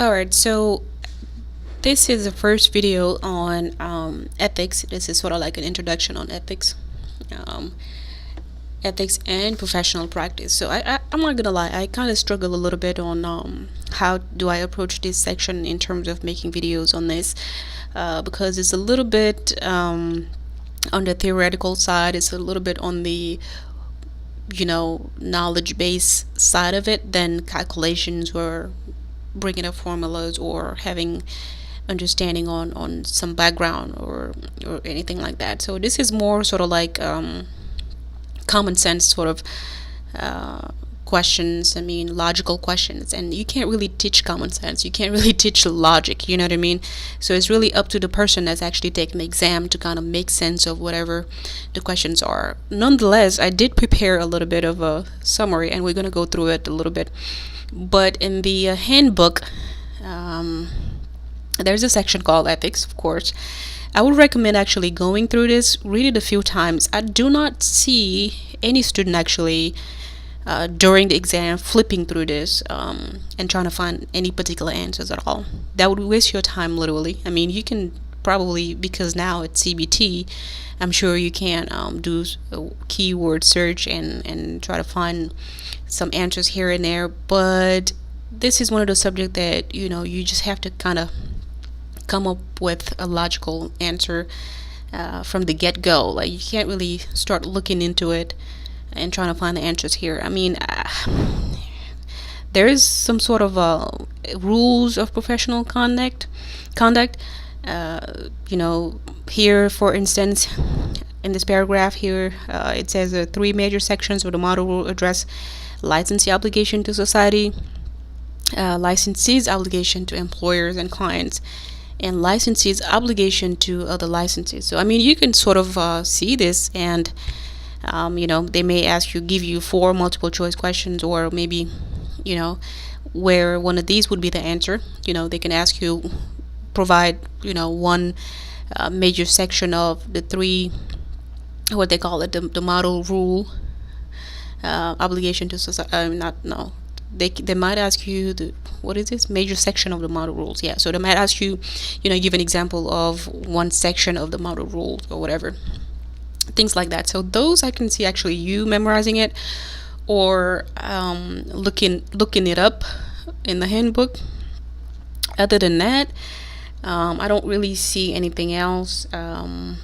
Alright, so this is the first video on ethics. This is sort of like an introduction on ethics. Um, Ethics and professional practice. So I'm not gonna lie, I kind of struggle a little bit on how do I approach this section in terms of making videos on this, because it's a little bit on the theoretical side. It's a little bit on the knowledge base side of it than calculations or bringing up formulas or having understanding on some background or anything like that. So this is more sort of like common sense sort of questions. I mean, logical questions. And you can't really teach common sense. You can't really teach logic. You know what I mean? So it's really up to the person that's actually taking the exam to kind of make sense of whatever the questions are. Nonetheless, I did prepare a little bit of a summary, and we're going to go through it a little bit. But in the handbook, there's a section called ethics, of course. I would recommend actually going through this, read it a few times. I do not see any student actually during the exam flipping through this and trying to find any particular answers at all. That would waste your time literally. I mean, you can probably, because now it's CBT, I'm sure you can do a keyword search and try to find some answers here and there. But this is one of those subjects that you just have to kind of come up with a logical answer from the get-go. Like, you can't really start looking into it and trying to find the answers here. I mean, there is some sort of rules of professional conduct. Here, for instance, in this paragraph here, it says the three major sections of the model rule address licensee obligation to society, licensee's obligation to employers and clients, and licensee's obligation to other licensees. So I mean, you can sort of see this, and they may give you 4 multiple choice questions, or maybe where one of these would be the answer. They can ask you, provide one major section of the 3, what they call it, the model rule, obligation to society. They might ask you what is this major section of the model rules. Yeah, so they might ask you, give an example of one section of the model rules or whatever, things like that. So those I can see actually you memorizing it or looking it up in the handbook. Other than that, I don't really see anything else. I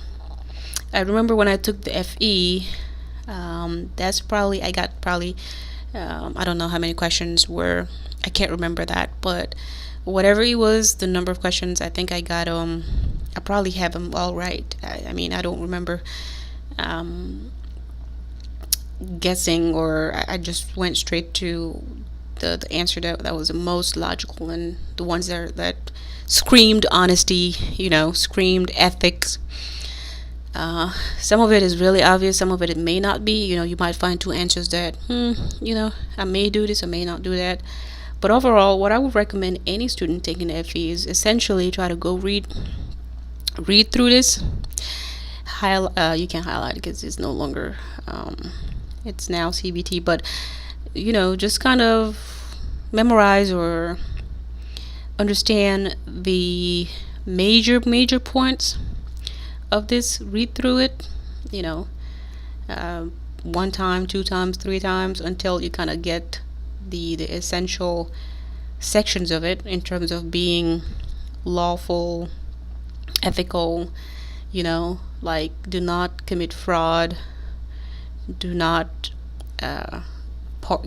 remember when I took the FE, that's probably I got probably I don't know how many questions were. I can't remember that, but whatever it was, the number of questions, I think I got I probably have them all right. I mean, I don't remember guessing, or I just went straight to the answer that was the most logical, and the ones that screamed honesty, screamed ethics. Some of it is really obvious, some of it may not be. You might find 2 answers that I may do this, I may not do that. But overall, what I would recommend any student taking the FE is essentially try to go read through this. You can't highlight it because it's no longer it's now CBT, but just kind of memorize or understand the major points of this. Read through it 1 time, 2 times, 3 times, until you kind of get the essential sections of it in terms of being lawful, ethical, like do not commit fraud, do not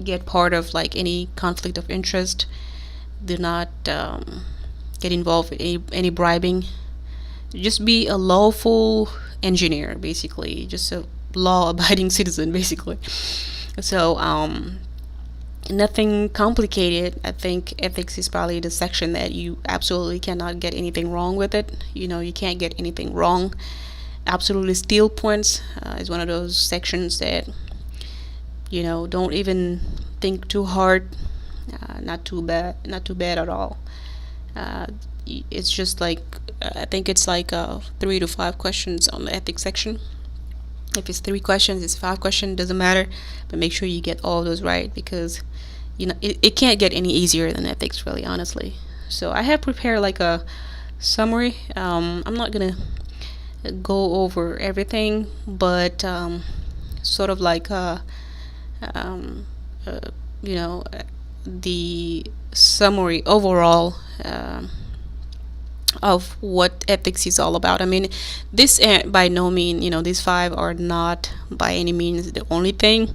get part of like any conflict of interest, do not get involved in any bribing. Just be a lawful engineer, basically, just a law-abiding citizen, basically. So nothing complicated. I think ethics is probably the section that you absolutely cannot get anything wrong with it. You can't get anything wrong. Absolutely steal points is one of those sections that don't even think too hard. Not too bad at all. It's just like I think it's like 3 to 5 questions on the ethics section. If it's 3 questions, it's 5 questions, doesn't matter, but make sure you get all those right, because it can't get any easier than ethics, really, honestly. So I have prepared like a summary. I'm not gonna go over everything, but sort of like um, uh, you know the summary overall of what ethics is all about. I mean, this by no means, these five are not by any means the only thing,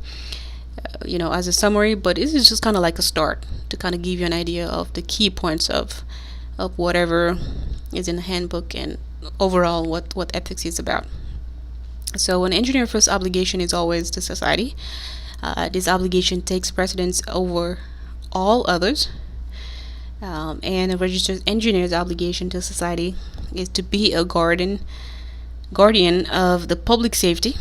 as a summary, but this is just kind of like a start to kind of give you an idea of the key points of whatever is in the handbook and overall what ethics is about. So an engineer first obligation is always to society. This obligation takes precedence over all others. And a registered engineer's obligation to society is to be a guardian of the public safety,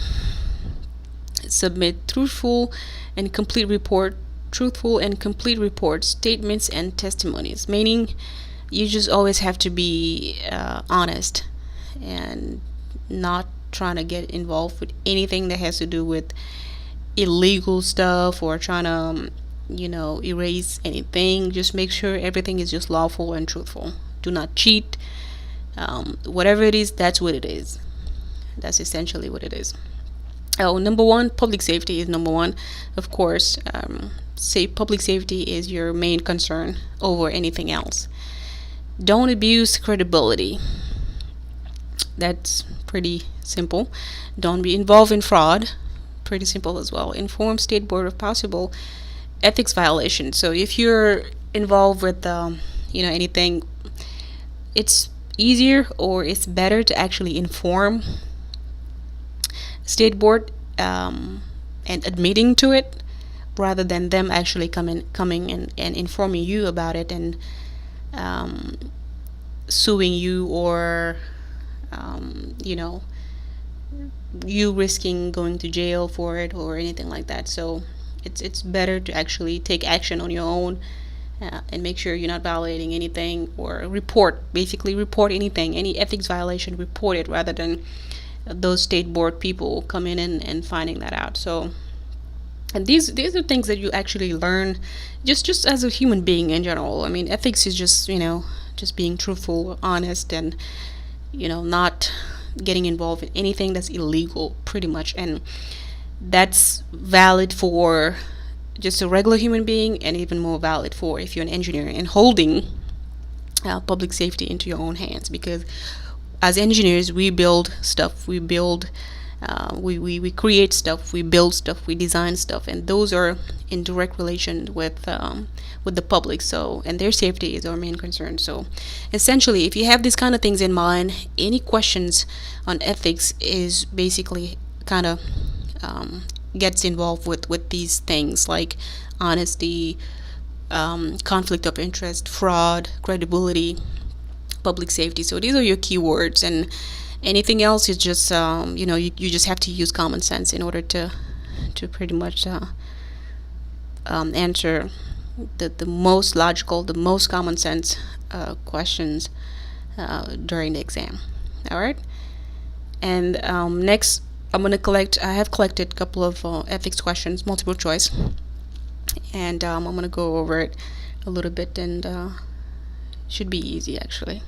submit truthful and complete reports, statements, and testimonies. Meaning, you just always have to be honest and not trying to get involved with anything that has to do with illegal stuff or trying to erase anything. Just make sure everything is just lawful and truthful. Do not cheat. Whatever it is, that's what it is. That's essentially what it is. Oh, number one, public safety is number one. Of course, say public safety is your main concern over anything else. Don't abuse credibility. That's pretty simple. Don't be involved in fraud. Pretty simple as well. Inform state board of possible ethics violation. So if you're involved with anything, it's easier or it's better to actually inform state board and admitting to it rather than them actually coming and informing you about it and suing you or you risking going to jail for it or anything like that. So it's better to actually take action on your own and make sure you're not violating anything, or report anything, any ethics violation, report it rather than those state board people coming in and finding that out. So, and these are things that you actually learn just as a human being in general. I mean, ethics is just just being truthful, honest, and not getting involved in anything that's illegal, pretty much. And that's valid for just a regular human being, and even more valid for if you're an engineer and holding public safety into your own hands. Because as engineers, we build stuff, we create stuff, we build stuff, we design stuff, and those are in direct relation with the public. So, and their safety is our main concern. So essentially, if you have these kind of things in mind, any questions on ethics is basically kind of gets involved with these things like honesty, conflict of interest, fraud, credibility, public safety. So these are your keywords, and anything else is just you just have to use common sense in order to pretty much answer the most logical, the most common sense questions during the exam. All right. And next, I have collected a couple of ethics questions, multiple choice, and I'm going to go over it a little bit, and should be easy actually.